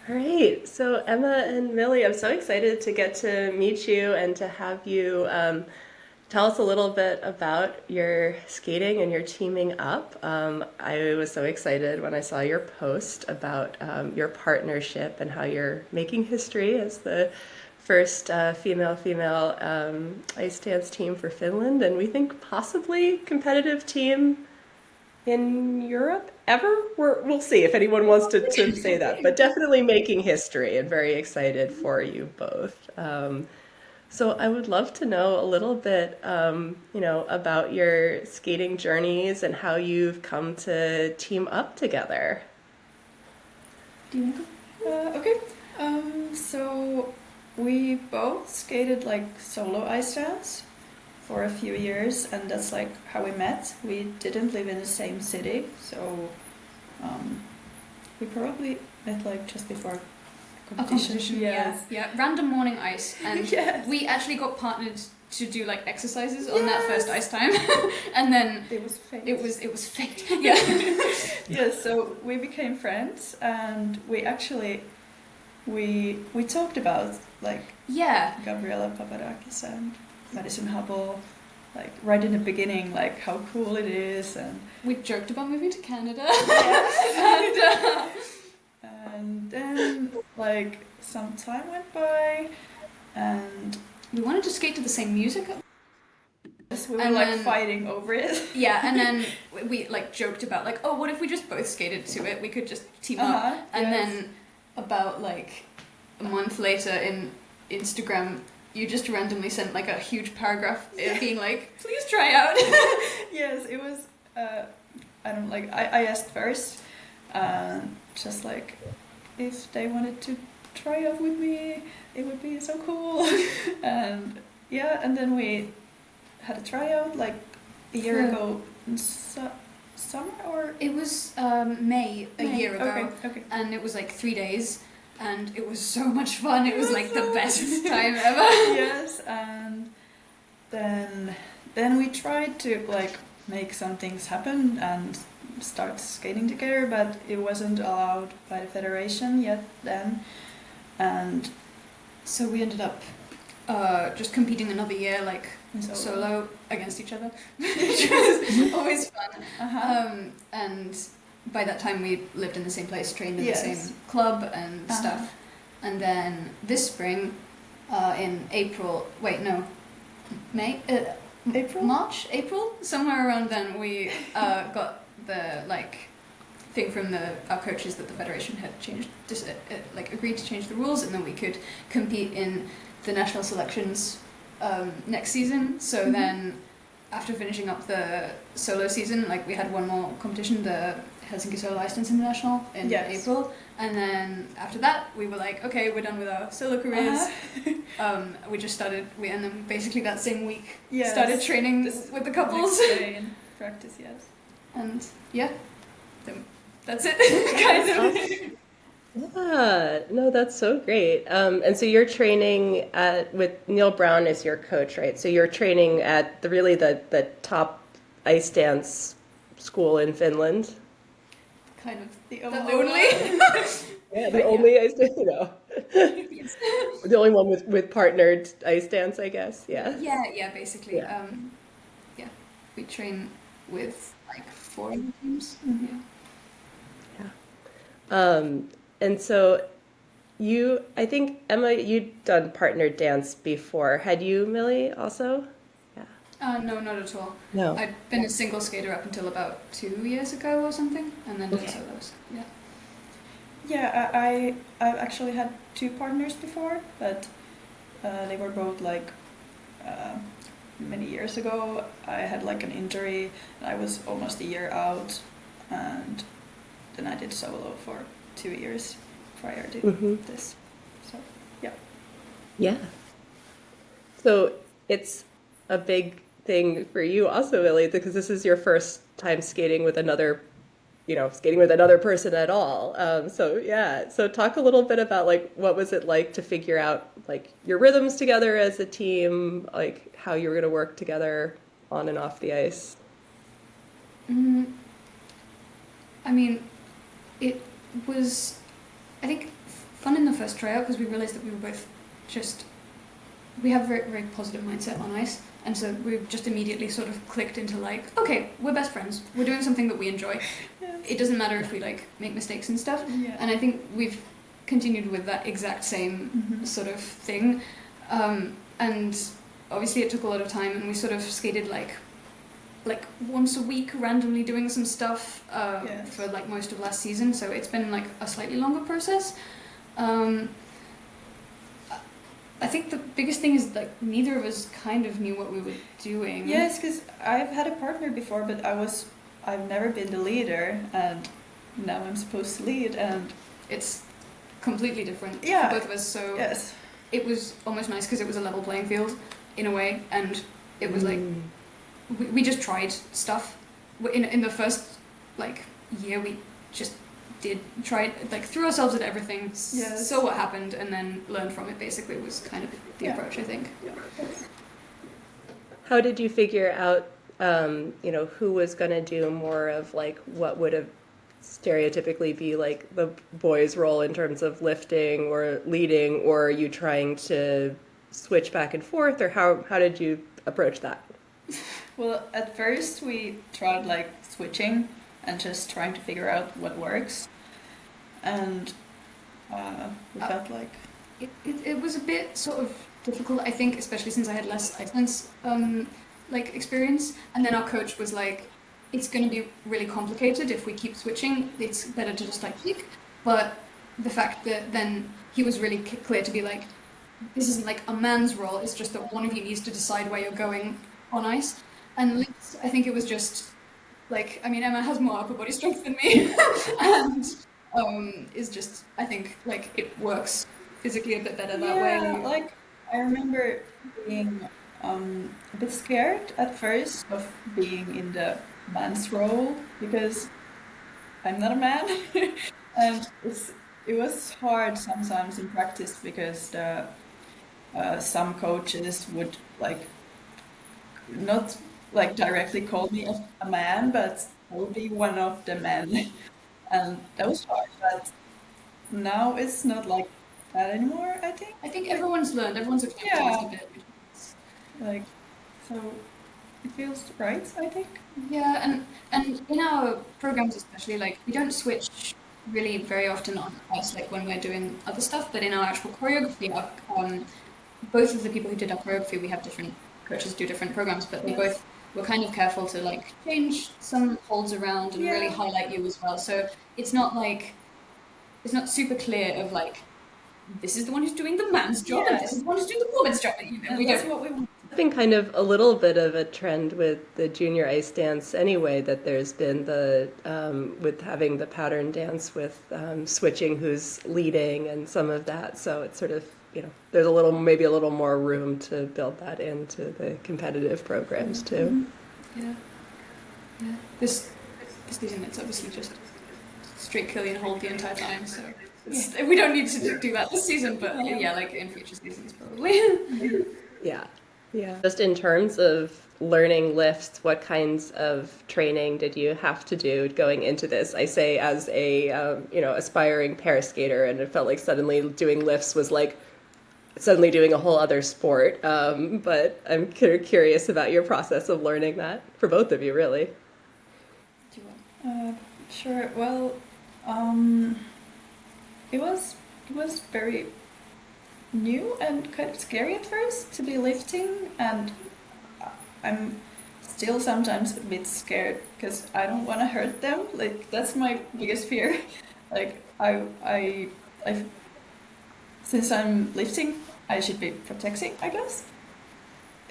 All right. So, Emma and Millie, I'm so excited to get to meet you and to have you tell us a little bit about your skating and your teaming up. I was so excited when I saw your post about your partnership and how you're making history as the first female ice dance team for Finland, and we think possibly competitive team in Europe ever. We'll see if anyone wants to say that, but definitely making history and very excited for you both. So I would love to know a little bit, about your skating journeys and how you've come to team up together. Do you want to go? Okay. So we both skated like solo ice dance for a few years, and that's like how we met. We didn't live in the same city, so um, we probably met like just before A competition. competition, yeah. Yes. Yeah, random morning ice. And Yes. we actually got partnered to do like exercises on that first Yes. ice time. And then It was fate. it was fate. Yeah. Yes. So we became friends, and we talked about like Yeah. Gabriela Papadakis and Madison Hubble, like right in the beginning, like how cool it is, and We joked about moving to Canada. and then like some time went by, and We wanted to skate to the same music. we were And like then- fighting over it. Yeah, and then we like joked about like, oh, what if we just both skated to it? We could just team up. And yes. then about like a month later in Instagram, you just randomly sent like a huge paragraph being like, please try out. Yes, it was. I don't like. I asked first, just like if they wanted to try out with me, it would be so cool. And yeah, and then we had a tryout like a year For- ago in summer or It was May a May? year ago, Okay. and it was like 3 days, and it was so much fun. It was like the best time ever. Yes, and then we tried to like make some things happen and start skating together, but it wasn't allowed by the federation yet then. And So we ended up just competing another year, like so solo against each other, which was always fun. And by that time, we lived in the same place, trained in Yes. the same club and Uh-huh. stuff. And then this spring, in April, wait, no, May, April? March, April, somewhere around then, we got the like thing from our coaches that the federation had changed, like agreed to change the rules, and then we could compete in the national selections next season. So Mhm. then, after finishing up the solo season, like we had one more competition, the Helsinki Solo Ice Dance International in Yes. April, and then after that we were like, okay, we're done with our solo careers. We just started, and then basically that same week Yes. started training This with the couples, next day in practice, yes. and yeah, then that's it, kind of. Yeah, no, that's so great. And so you're training with Neil Brown as your coach, right? So you're training at the top ice dance school in Finland. Kind of The the only only. Yeah, the But only ice dance, Yes. the only one with partnered ice dance, I guess. Yeah. Yeah, basically. Yeah. Yeah, we train with like 4 teams. Mhm. Yeah. And so I think Emma, you'd done partnered dance before. Had you, Millie, also? Yeah. No, not at all. No. I'd been a single skater up until about 2 years ago or something, and then done Okay. solos. Yeah. Yeah, I've actually had two partners before, but they were both like uh, many years ago. I had like an injury, and I was almost a year out, and then I did solo for 2 years prior to Hmm. this. So yeah. Yeah. So it's a big thing for you also, Millie, because this is your first time skating with another person at all. So yeah. So talk a little bit about like what was it like to figure out like your rhythms together as a team, like how you were going to work together on and off the ice. I mean, it was, I think fun in the first tryout because we realized that we were both we have a very, very positive mindset on ice, and so we just immediately sort of clicked into like, okay, we're best friends, we're doing something that we enjoy. It doesn't matter if we like make mistakes and stuff. And I think we've continued with that exact same sort of thing, and obviously it took a lot of time, and we sort of skated like once a week randomly doing some stuff for like most of last season, so it's been like a slightly longer process. I think the biggest thing is like neither of us kind of knew what we were doing. Yes, because I've had a partner before, but I've never been the leader, and now I'm supposed to lead, and it's completely different for both of us. So it was almost nice because it was a level playing field in a way, and it was like we just tried stuff. In the first like year, we just threw ourselves at everything, saw what happened, and then learned from it. Basically, was kind of the approach, I think. How did you figure out, who was going to do more of like what would have stereotypically be like the boys' role in terms of lifting or leading, or are you trying to switch back and forth, or how did you approach that? Well, at first we tried like switching and just trying to figure out what works, and we felt like it was a bit sort of difficult, I think, especially since I had less ice like experience, and then our coach was like, it's going to be really complicated if we keep switching, it's better to just like pick. But the fact that then he was really clear to be like, this isn't like a man's role, it's just that one of you needs to decide where you're going on ice. And I think it was just like, I mean, Emma has more upper body strength than me, and is just, I think, like it works physically a bit better that way. Like I remember being a bit scared at first of being in the man's role because I'm not a man, and it was hard sometimes in practice because some coaches would like not like directly call me a man, but I would be one of the men, and that was hard. But now it's not like that anymore. I think everyone's learned. Everyone's experienced a bit. Like, so it feels right, I think. Yeah, and in our programs especially, like we don't switch really very often on ice, like when we're doing other stuff. But in our actual choreography, both of the people who did our choreography, we have different coaches do different programs, but they both were kind of careful to like change some holds around and really highlight you as well. So it's not super clear of like, this is the one who's doing the man's job and this is the one who's doing the woman's job. That's what we want. It's been kind of a little bit of a trend with the junior ice dance anyway, that there's been the with having the pattern dance with switching who's leading and some of that. So it's sort of, there's maybe a little more room to build that into the competitive programs too. Yeah. This season it's obviously just straight Killian hold the entire time, so we don't need to do that this season, but like in future seasons probably. Yeah. Just in terms of learning lifts, what kinds of training did you have to do going into this? I say as a aspiring para skater, and it felt like suddenly doing lifts was like suddenly doing a whole other sport. But I'm curious about your process of learning that for both of you, really. Do you want? Sure. Well, it was very new and kind of scary at first to be lifting, and I'm still sometimes a bit scared because I don't want to hurt them. Like that's my biggest fear. Like I since I'm lifting, I should be protecting, I guess.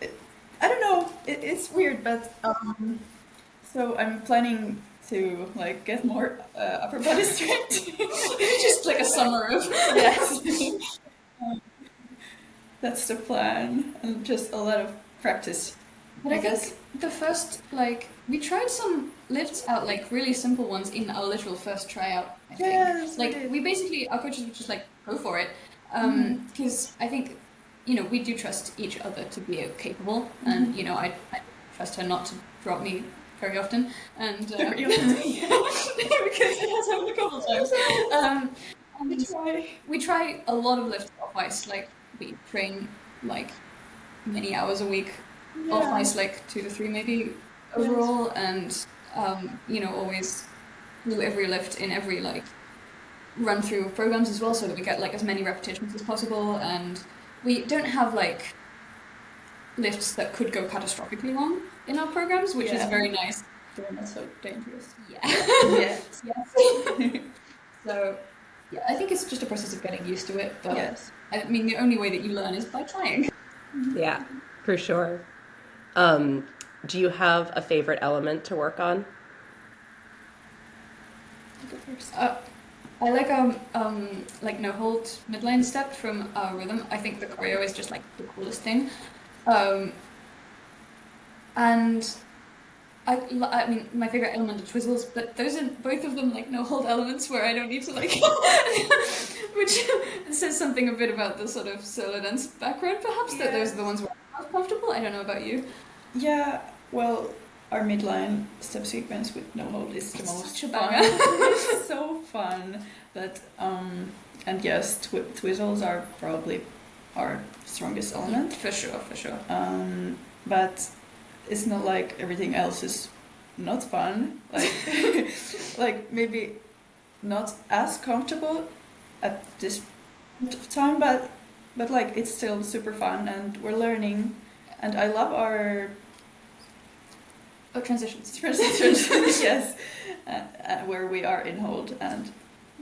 I don't know. It's weird, but so I'm planning to like get more upper body strength. Just like a summer of yes. That's the plan, and just a lot of practice. But I guess the first, we tried some lifts out, really simple ones in our literal first tryout, I think. Yes, we basically, our coaches were just go for it. Because I think, we do trust each other to be capable, and, I trust her not to drop me very often. And, very often. because it has happened a couple of times. We try a lot of lifts off ice. Like we train like many hours a week off ice, like 2 to 3 maybe overall, and always do every lift in every like run through of programs as well, so that we get like as many repetitions as possible. And we don't have like lifts that could go catastrophically wrong in our programs, which is very nice. The one that's so dangerous. Yeah. Yes. Yes. So, yeah, I think it's just a process of getting used to it. But Yes. I mean, the only way that you learn is by trying. Yeah, for sure. Do you have a favorite element to work on? Go first. I like no hold midline step from Rhythm. I think the choreo is just like the coolest thing. And I mean, my favorite element are twizzles, but those are both of them like no hold elements where I don't need to like, which says something a bit about the sort of solo dance background, perhaps, that those are the ones where I'm most comfortable. I don't know about you. Yeah, well, our midline step sequence with no hold is the most such a fun. banger. It's so fun, but and yes, twizzles are probably our strongest element. For sure. But it's not like everything else is not fun. Like, like maybe not as comfortable at this time, but like it's still super fun, and we're learning. And I love our transitions. yes, where we are in hold, and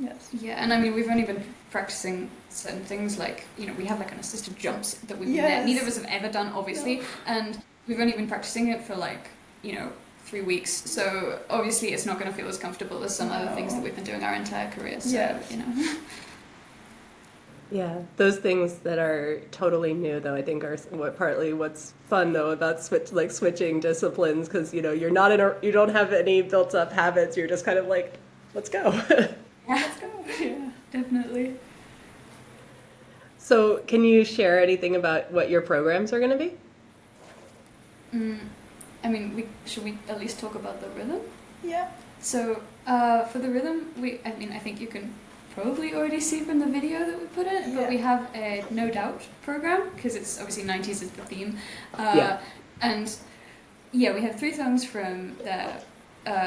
yes. Yeah, and I mean, we've only been practicing certain things, like, we have like an assisted jumps that neither of us have ever done, obviously, and we've only been practicing it for like, 3 weeks, so obviously it's not going to feel as comfortable as some other things that we've been doing our entire career, so, Yeah, those things that are totally new, though, I think are partly what's fun, though, about switching disciplines, because you don't have any built-up habits. You're just kind of like, let's go. Let's go. Yeah, definitely. So, can you share anything about what your programs are going to be? I mean, should we at least talk about the rhythm? Yeah. So, for the rhythm, I think you can probably already see from the video that we put in, but we have a No Doubt program, because it's obviously 90s is the theme. And yeah, we have 3 songs from the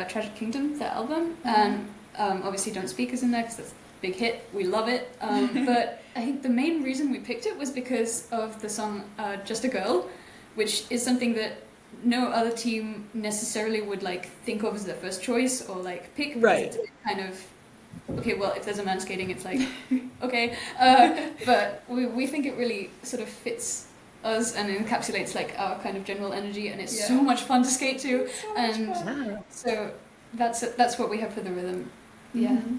Tragic Kingdom, the album, and obviously Don't Speak is in there because that's a big hit. We love it. But I think the main reason we picked it was because of the song Just a Girl, which is something that no other team necessarily would like think of as their first choice or like pick. Right. It's kind of, okay, well, if there's a man skating, it's like, okay. But we think it really sort of fits us and encapsulates like our kind of general energy, and it's so much fun to skate to. So that's what we have for the rhythm. Yeah. Mm-hmm.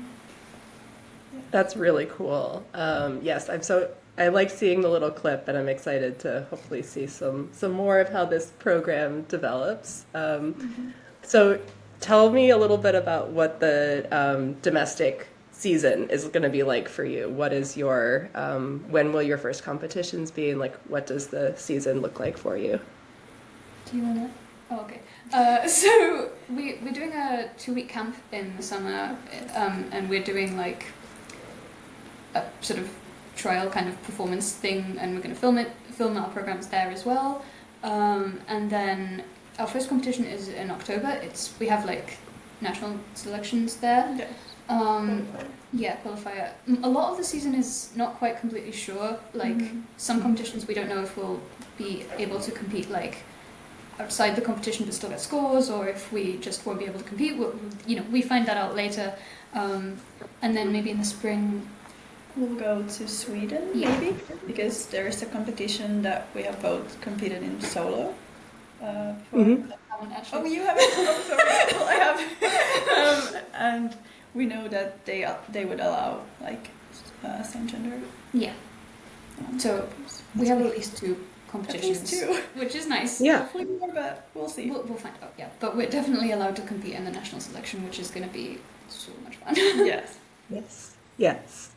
That's really cool. Yes, I like seeing the little clip, and I'm excited to hopefully see some more of how this program develops. So tell me a little bit about what the domestic season is going to be like for you. What is your, when will your first competitions be, and like what does the season look like for you? Do you want to? Oh, okay. So we're doing a 2-week camp in the summer, and we're doing like a sort of trial kind of performance thing, and we're going to film our programs there as well. And then our first competition is in October. We have like national selections there. Yeah, qualifier. A lot of the season is not quite completely sure. Like some competitions we don't know if we'll be able to compete like outside the competition but still get scores, or if we just won't be able to compete. We find that out later. And then maybe in the spring we'll go to Sweden, maybe, because there is a competition that we have both competed in solo. Oh, you haven't? Oh, sorry. Well, I have. And we know that they would allow like same gender. Yeah. So we have at least 2 competitions, at least 2, which is nice. Yeah. Hopefully more, but we'll see. We'll find out. Yeah, but we're definitely allowed to compete in the national selection, which is going to be so much fun. Yes.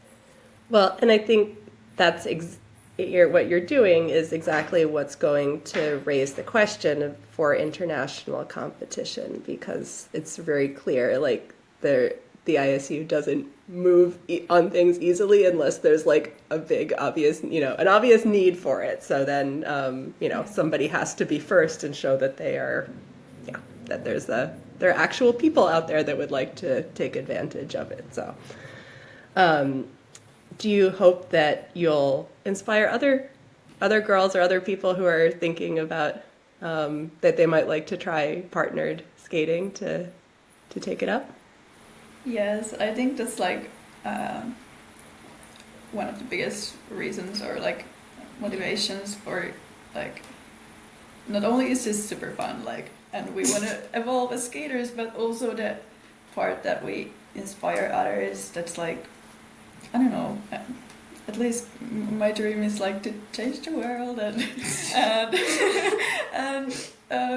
Well, and I think that's what you're doing is exactly what's going to raise the question for international competition, because it's very clear, like the ISU doesn't move on things easily unless there's like a big obvious, an obvious need for it. So then, somebody has to be first and show that they are, that there are actual people out there that would like to take advantage of it. So, do you hope that you'll inspire other girls or other people who are thinking about that they might like to try partnered skating to take it up? Yes, I think that's like one of the biggest reasons or like motivations for like not only is this super fun like and we want to evolve as skaters, but also the part that we inspire others. That's like I don't know. At least my dream is like to change the world and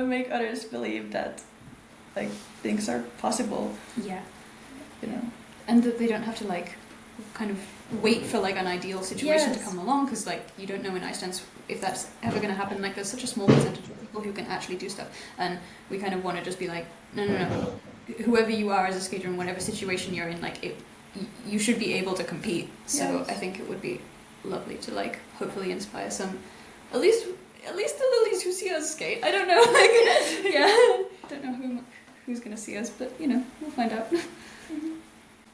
make others believe that like things are possible. Yeah. You know. And that they don't have to like kind of wait for like an ideal situation to Yes. come along, because like you don't know in ice dance if that's ever going to happen. Like there's such a small percentage of people who can actually do stuff, and we kind of want to just be like, no. Whoever you are as a skater in whatever situation you're in, like you should be able to compete. So Yes. I think it would be lovely to like hopefully inspire some, at least the lilies who see us skate. I don't know, like yeah, I don't know who's going to see us, but we'll find out.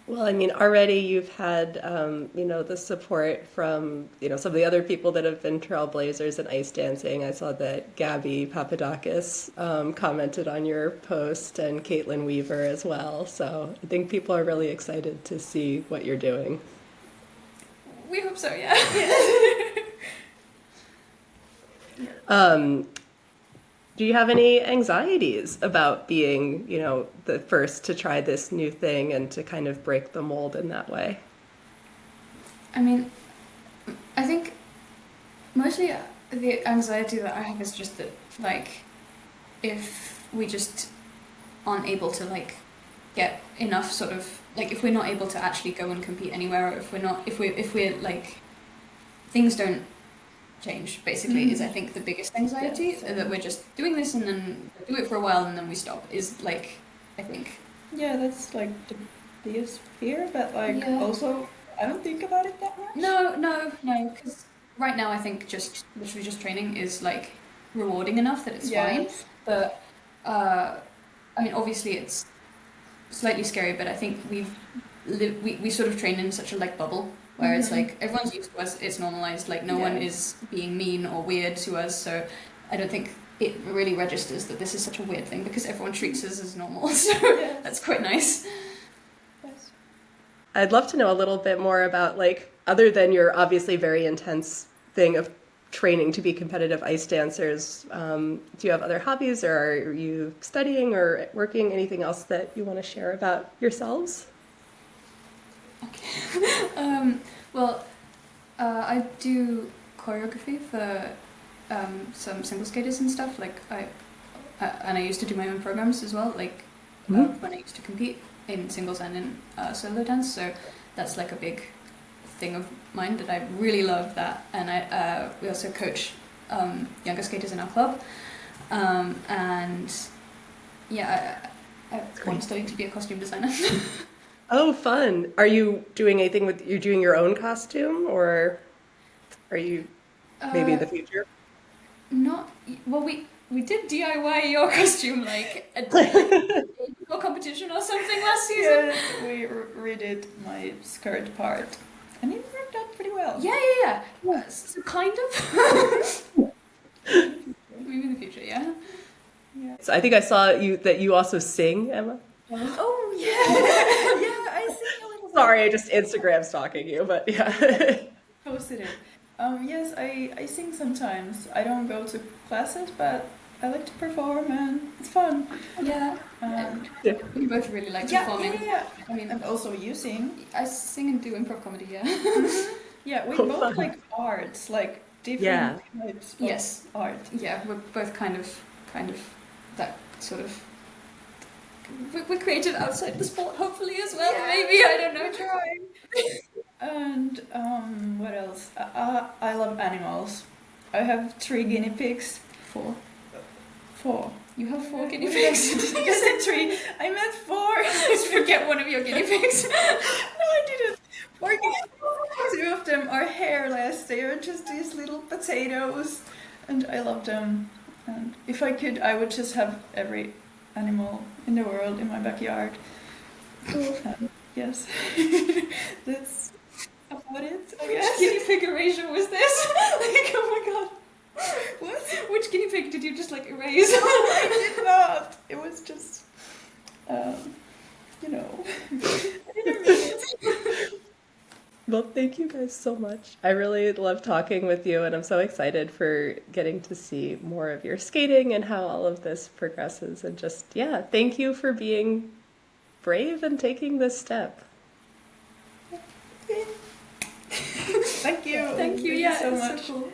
Well, I mean, already you've had, the support from, some of the other people that have been trailblazers in ice dancing. I saw that Gabby Papadakis commented on your post, and Caitlin Weaver as well. So I think people are really excited to see what you're doing. We hope so, yeah. Do you have any anxieties about being, the first to try this new thing and to kind of break the mold in that way? I mean, I think mostly the anxiety that I have is just that, like, if we just aren't able to, like, get enough sort of, like, if we're not able to actually go and compete anywhere, or if we're like, things don't change, basically, is I think the biggest anxiety, Yes. that we're just doing this and then do it for a while and then we stop, is, like, I think. Yeah, that's like the biggest fear, but like Yeah. also I don't think about it that much. No, because right now I think literally just training is like rewarding enough that it's fine. Yes. But I mean, obviously it's slightly scary, but I think we sort of train in such a like bubble where it's like everyone's used to us, it's normalized, like no one is being mean or weird to us, so I don't think it really registers that this is such a weird thing because everyone treats us as normal, so that's quite nice. Yes. I'd love to know a little bit more about, like, other than your obviously very intense thing of training to be competitive ice dancers, do you have other hobbies, or are you studying or working? Anything else that you want to share about yourselves? Okay. I do choreography for some single skaters and stuff. Like I used to do my own programs as well. Like when I used to compete in singles and in solo dance. So that's like a big thing of mine that I really love that. And we also coach younger skaters in our club. And yeah, I want to study to be a costume designer. Oh, fun. Are you doing anything with, you're doing your own costume, or are you maybe in the future? Not well. We did DIY your costume like a competition or something last season. Yes, we redid my skirt part, and it worked out pretty well. Yeah. So kind of. Maybe in the future, yeah. So I think I saw that you also sing, Emma. Oh yeah, yeah. I sing a little. Sorry, just Instagram stalking you, but yeah. Posted it. Yes, I sing sometimes. I don't go to classes, but I like to perform, and it's fun. Yeah. We both really like performing. Yeah. I mean, And also you sing. I sing and do improv comedy. Yeah. Yeah, we Oh, both fun. like arts, like different Yeah. types of Yes. art. Yeah, we're both kind of that sort of. We're creative outside the sport, hopefully as well. Yeah. Maybe, I don't know. Trying. And what else? I love animals. I have 3 guinea pigs. 4. 4. You have 4 guinea pigs. You said 3. I meant 4. Just forget one of your guinea pigs. No, I didn't. 4 guinea pigs. 2 of them are hairless. They are just these little potatoes, and I love them. And if I could, I would just have every animal in the world in my backyard. Yes, that's about it. I Which guess. guinea pig erasure was this? Like, oh my god. What? Which guinea pig did you just like erase? I did not. It was just, you know. I didn't mean it. Well, thank you guys so much. I really love talking with you, and I'm so excited for getting to see more of your skating and how all of this progresses. And just, yeah, thank you for being brave and taking this step. Thank you. Thank you. Yeah, so it's much. so cool.